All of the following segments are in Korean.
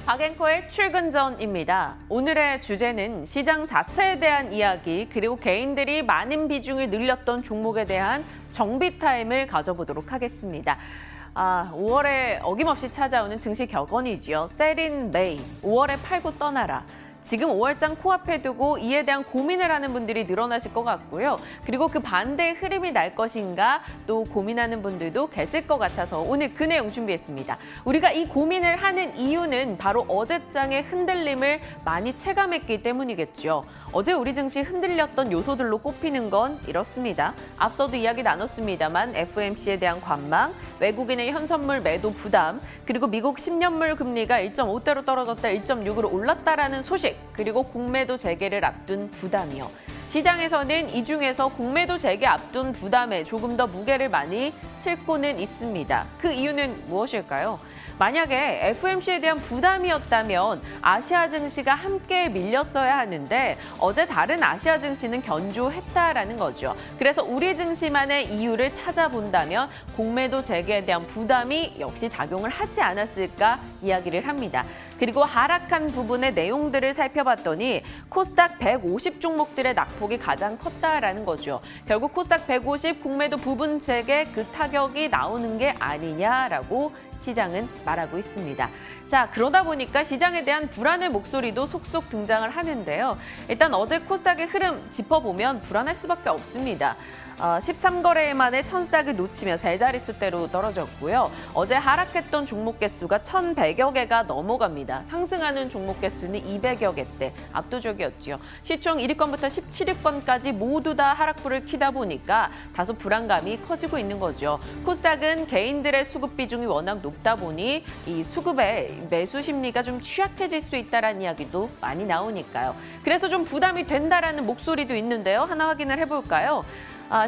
박앵커의 출근 전입니다. 오늘의 주제는 시장 자체에 대한 이야기, 그리고 개인들이 많은 비중을 늘렸던 종목에 대한 정비 타임을 가져보도록 하겠습니다. 5월에 어김없이 찾아오는 증시 격언이죠. Sell in May, 5월에 팔고 떠나라. 지금 5월장 코앞에 두고 이에 대한 고민을 하는 분들이 늘어나실 것 같고요. 그리고 그 반대의 흐름이 날 것인가 또 고민하는 분들도 계실 것 같아서 오늘 그 내용 준비했습니다. 우리가 이 고민을 하는 이유는 바로 어제장의 흔들림을 많이 체감했기 때문이겠죠. 어제 우리 증시 흔들렸던 요소들로 꼽히는 건 이렇습니다. 앞서도 이야기 나눴습니다만 FOMC에 대한 관망, 외국인의 현선물 매도 부담, 그리고 미국 10년물 금리가 1.5대로 떨어졌다 1.6으로 올랐다라는 소식, 그리고 공매도 재개를 앞둔 부담이요. 시장에서는 이 중에서 공매도 재개 앞둔 부담에 조금 더 무게를 많이 싣고는 있습니다. 그 이유는 무엇일까요? 만약에 FOMC에 대한 부담이었다면 아시아 증시가 함께 밀렸어야 하는데 어제 다른 아시아 증시는 견조했다라는 거죠. 그래서 우리 증시만의 이유를 찾아본다면 공매도 재개에 대한 부담이 역시 작용을 하지 않았을까 이야기를 합니다. 그리고 하락한 부분의 내용들을 살펴봤더니 코스닥 150 종목들의 낙폭이 가장 컸다라는 거죠. 결국 코스닥 150 공매도 부분 재개 그 타격이 나오는 게 아니냐라고 시장은 말하고 있습니다. 자, 그러다 보니까 시장에 대한 불안의 목소리도 속속 등장을 하는데요. 일단 어제 코스닥의 흐름 짚어보면 불안할 수밖에 없습니다. 13거래일 만에 1000싹을 놓치며 세 자릿수대로 떨어졌고요. 어제 하락했던 종목 개수가 1100여 개가 넘어갑니다. 상승하는 종목 개수는 200여 개대, 압도적이었죠. 시총 1위권부터 17위권까지 모두 다 하락불을 켜다 보니까 다소 불안감이 커지고 있는 거죠. 코스닥은 개인들의 수급 비중이 워낙 높다 보니 이 수급에 매수 심리가 좀 취약해질 수 있다는 이야기도 많이 나오니까요. 그래서 좀 부담이 된다라는 목소리도 있는데요. 하나 확인을 해볼까요?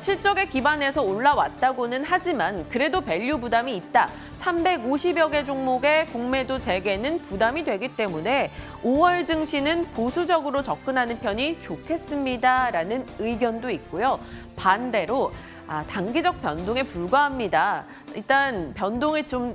실적에 기반해서 올라왔다고는 하지만 그래도 밸류 부담이 있다. 350여 개 종목의 공매도 재개는 부담이 되기 때문에 5월 증시는 보수적으로 접근하는 편이 좋겠습니다라는 의견도 있고요. 반대로 단기적 변동에 불과합니다. 일단 변동을 좀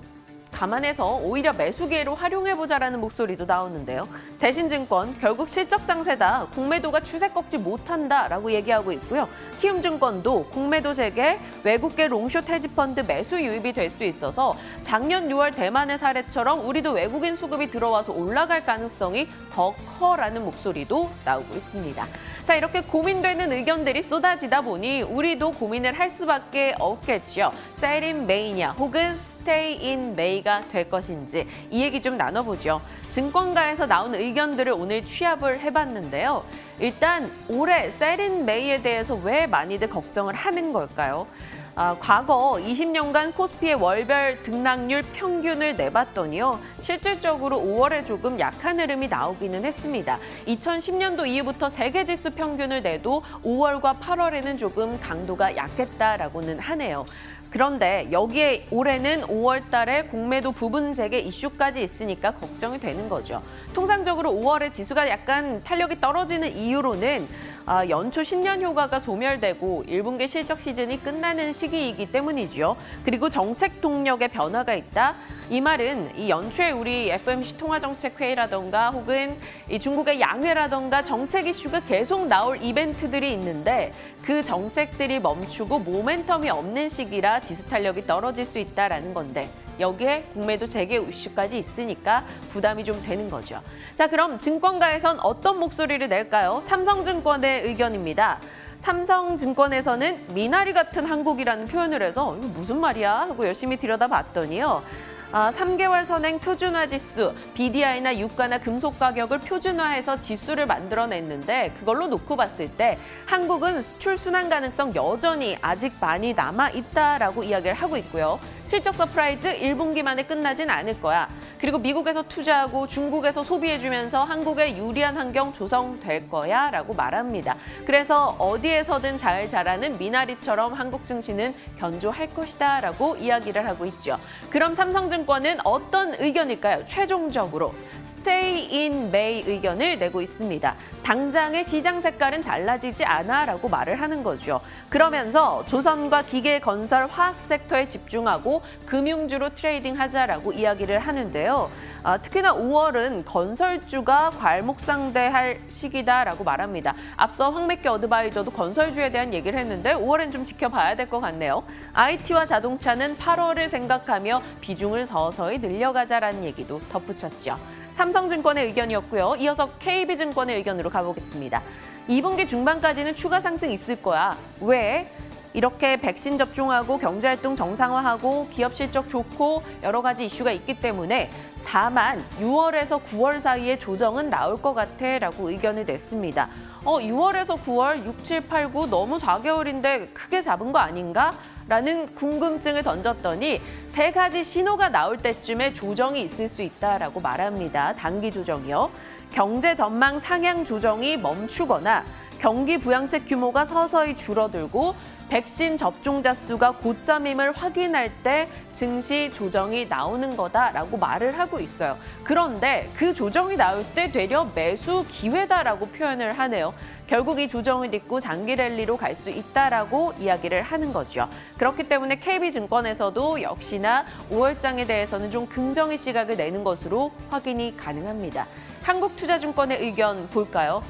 감안해서 오히려 매수 기회로 활용해보자라는 목소리도 나오는데요. 대신증권, 결국 실적 장세다. 공매도가 추세 꺾지 못한다라고 얘기하고 있고요. 키움증권도 공매도 재개, 외국계 롱숏 헤지펀드 매수 유입이 될 수 있어서 작년 6월 대만의 사례처럼 우리도 외국인 수급이 들어와서 올라갈 가능성이 더 커라는 목소리도 나오고 있습니다. 자, 이렇게 고민되는 의견들이 쏟아지다 보니 우리도 고민을 할 수밖에 없겠죠. Sell in May냐 혹은 Stay in May가 될 것인지 이 얘기 좀 나눠보죠. 증권가에서 나온 의견들을 오늘 취합을 해봤는데요. 일단 올해 Sell in May에 대해서 왜 많이들 걱정을 하는 걸까요? 과거 20년간 코스피의 월별 등락률 평균을 내봤더니요. 실질적으로 5월에 조금 약한 흐름이 나오기는 했습니다. 2010년도 이후부터 세계지수 평균을 내도 5월과 8월에는 조금 강도가 약했다라고는 하네요. 그런데 여기에 올해는 5월 달에 공매도 부분 재개 이슈까지 있으니까 걱정이 되는 거죠. 통상적으로 5월에 지수가 약간 탄력이 떨어지는 이유로는 연초 신년 효과가 소멸되고 1분기 실적 시즌이 끝나는 시기이기 때문이죠. 그리고 정책 동력의 변화가 있다. 이 말은 이 연초에 우리 FOMC 통화정책회의라던가 혹은 이 중국의 양회라던가 정책 이슈가 계속 나올 이벤트들이 있는데 그 정책들이 멈추고 모멘텀이 없는 시기라 지수 탄력이 떨어질 수 있다라는 건데 여기에 공매도 재개 이슈까지 있으니까 부담이 좀 되는 거죠. 자, 그럼 증권가에선 어떤 목소리를 낼까요? 삼성증권의 의견입니다. 삼성증권에서는 미나리 같은 한국이라는 표현을 해서 이거 무슨 말이야 하고 열심히 들여다봤더니요. 3개월 선행 표준화 지수, BDI나 유가나 금속 가격을 표준화해서 지수를 만들어냈는데 그걸로 놓고 봤을 때 한국은 수출 순환 가능성 여전히 아직 많이 남아있다라고 이야기를 하고 있고요. 실적 서프라이즈 1분기 만에 끝나진 않을 거야. 그리고 미국에서 투자하고 중국에서 소비해주면서 한국에 유리한 환경 조성될 거야 라고 말합니다. 그래서 어디에서든 잘 자라는 미나리처럼 한국 증시는 견조할 것이다 라고 이야기를 하고 있죠. 그럼 삼성증권은 어떤 의견일까요? 최종적으로 stay in May 의견을 내고 있습니다. 당장의 시장 색깔은 달라지지 않아라고 말을 하는 거죠. 그러면서 조선과 기계, 건설, 화학 섹터에 집중하고 금융주로 트레이딩하자라고 이야기를 하는데요. 특히나 5월은 건설주가 괄목상대할 시기다라고 말합니다. 앞서 황맥기 어드바이저도 건설주에 대한 얘기를 했는데 5월엔 좀 지켜봐야 될 것 같네요. IT와 자동차는 8월을 생각하며 비중을 서서히 늘려가자라는 얘기도 덧붙였죠. 삼성증권의 의견이었고요. 이어서 KB증권의 의견으로 가보겠습니다. 2분기 중반까지는 추가 상승 있을 거야. 왜? 이렇게 백신 접종하고 경제활동 정상화하고 기업 실적 좋고 여러 가지 이슈가 있기 때문에 다만 6월에서 9월 사이에 조정은 나올 것 같아라고 의견을 냈습니다. 6월에서 9월 6, 7, 8, 9 너무 4개월인데 크게 잡은 거 아닌가? 라는 궁금증을 던졌더니 세 가지 신호가 나올 때쯤에 조정이 있을 수 있다라고 말합니다. 단기 조정이요. 경제 전망 상향 조정이 멈추거나 경기 부양책 규모가 서서히 줄어들고 백신 접종자 수가 고점임을 확인할 때 증시 조정이 나오는 거다라고 말을 하고 있어요. 그런데 그 조정이 나올 때 되려 매수 기회다라고 표현을 하네요. 결국 이 조정을 딛고 장기 랠리로 갈 수 있다라고 이야기를 하는 거죠. 그렇기 때문에 KB증권에서도 역시나 5월장에 대해서는 좀 긍정의 시각을 내는 것으로 확인이 가능합니다. 한국투자증권의 의견 볼까요?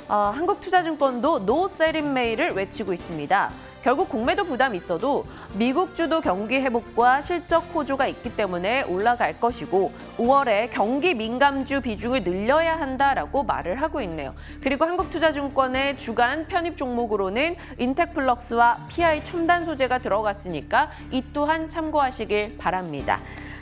한국투자증권도 No Sell in May를 외치고 있습니다. 결국 공매도 부담이 있어도 미국 주도 경기 회복과 실적 호조가 있기 때문에 올라갈 것이고 5월에 경기 민감주 비중을 늘려야 한다라고 말을 하고 있네요. 그리고 한국투자증권의 주간 편입 종목으로는 인텍플럭스와 PI 첨단 소재가 들어갔으니까 이 또한 참고하시길 바랍니다.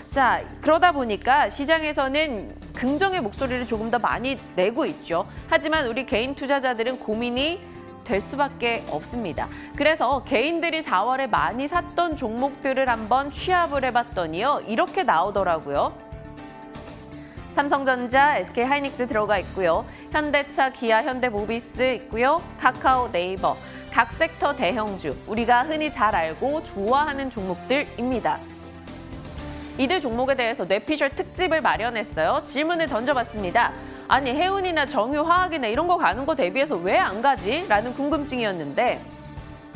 자, 그러다 보니까 시장에서는 긍정의 목소리를 조금 더 많이 내고 있죠. 하지만 우리 개인 투자자들은 고민이 될 수밖에 없습니다. 그래서 개인들이 4월에 많이 샀던 종목들을 한번 취합을 해봤더니요. 이렇게 나오더라고요. 삼성전자, SK하이닉스 들어가 있고요. 현대차, 기아, 현대모비스 있고요. 카카오, 네이버, 각 섹터 대형주, 우리가 흔히 잘 알고 좋아하는 종목들입니다. 이들 종목에 대해서 뇌피셜 특집을 마련했어요. 질문을 던져봤습니다. 아니 해운이나 정유화학이나 이런 거 가는 거 대비해서 왜 안 가지? 라는 궁금증이었는데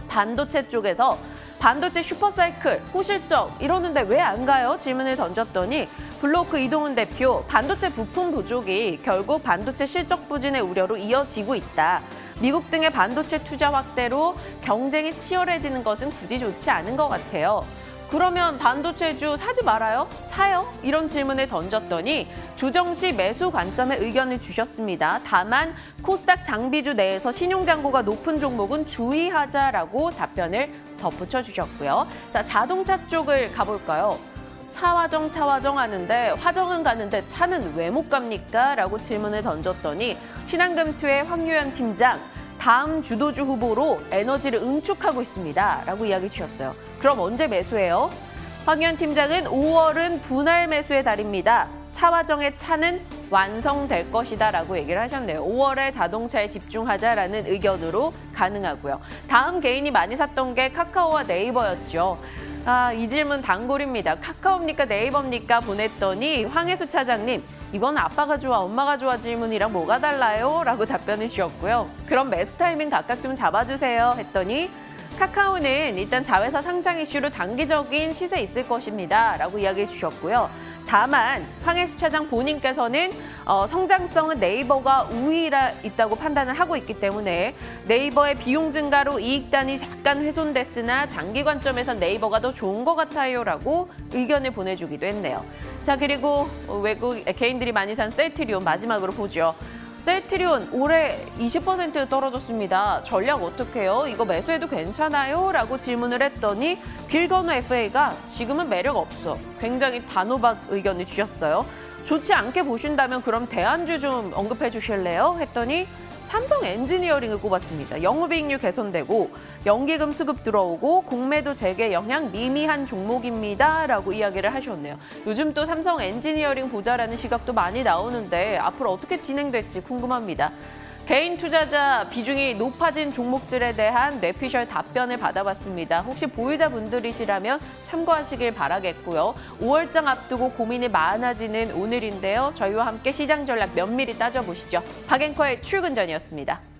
반도체 쪽에서 반도체 슈퍼사이클, 호실적 이러는데 왜 안 가요? 질문을 던졌더니 블로크 이동훈 대표, 반도체 부품 부족이 결국 반도체 실적 부진의 우려로 이어지고 있다. 미국 등의 반도체 투자 확대로 경쟁이 치열해지는 것은 굳이 좋지 않은 것 같아요. 그러면 반도체주 사지 말아요? 사요? 이런 질문을 던졌더니 조정 시 매수 관점의 의견을 주셨습니다. 다만 코스닥 장비주 내에서 신용잔고가 높은 종목은 주의하자라고 답변을 덧붙여 주셨고요. 자, 자동차 쪽을 가볼까요? 차화정 하는데 화정은 가는데 차는 왜 못 갑니까? 라고 질문을 던졌더니 신한금투의 황유연 팀장, 다음 주도주 후보로 에너지를 응축하고 있습니다. 라고 이야기 주셨어요. 그럼 언제 매수해요? 황유연 팀장은 5월은 분할 매수의 달입니다. 차화정의 차는 완성될 것이다 라고 얘기를 하셨네요. 5월에 자동차에 집중하자라는 의견으로 가능하고요. 다음 개인이 많이 샀던 게 카카오와 네이버였죠. 이 질문 단골입니다. 카카오입니까 네이버입니까 보냈더니 황혜수 차장님, 이건 아빠가 좋아 엄마가 좋아 질문이랑 뭐가 달라요? 라고 답변을 주셨고요. 그럼 매수 타이밍 각각 좀 잡아주세요 했더니 카카오는 일단 자회사 상장 이슈로 단기적인 시세 있을 것입니다 라고 이야기해 주셨고요. 다만 황혜수 차장 본인께서는 성장성은 네이버가 우위라 있다고 판단을 하고 있기 때문에 네이버의 비용 증가로 이익단이 잠깐 훼손됐으나 장기 관점에선 네이버가 더 좋은 것 같아요 라고 의견을 보내주기도 했네요. 자, 그리고 외국 개인들이 많이 산 셀트리온 마지막으로 보죠. 셀트리온 올해 20% 떨어졌습니다. 전략 어떻게 해요? 이거 매수해도 괜찮아요? 라고 질문을 했더니 빌건우 FA가 지금은 매력 없어. 굉장히 단호박 의견을 주셨어요. 좋지 않게 보신다면 그럼 대안주 좀 언급해 주실래요? 했더니 삼성 엔지니어링을 꼽았습니다. 영업이익률 개선되고 연기금 수급 들어오고 공매도 재개 영향 미미한 종목입니다. 라고 이야기를 하셨네요. 요즘 또 삼성 엔지니어링 보자라는 시각도 많이 나오는데 앞으로 어떻게 진행될지 궁금합니다. 개인 투자자 비중이 높아진 종목들에 대한 뇌피셜 답변을 받아봤습니다. 혹시 보유자분들이시라면 참고하시길 바라겠고요. 5월장 앞두고 고민이 많아지는 오늘인데요. 저희와 함께 시장 전략 면밀히 따져보시죠. 박앵커의 출근 전이었습니다.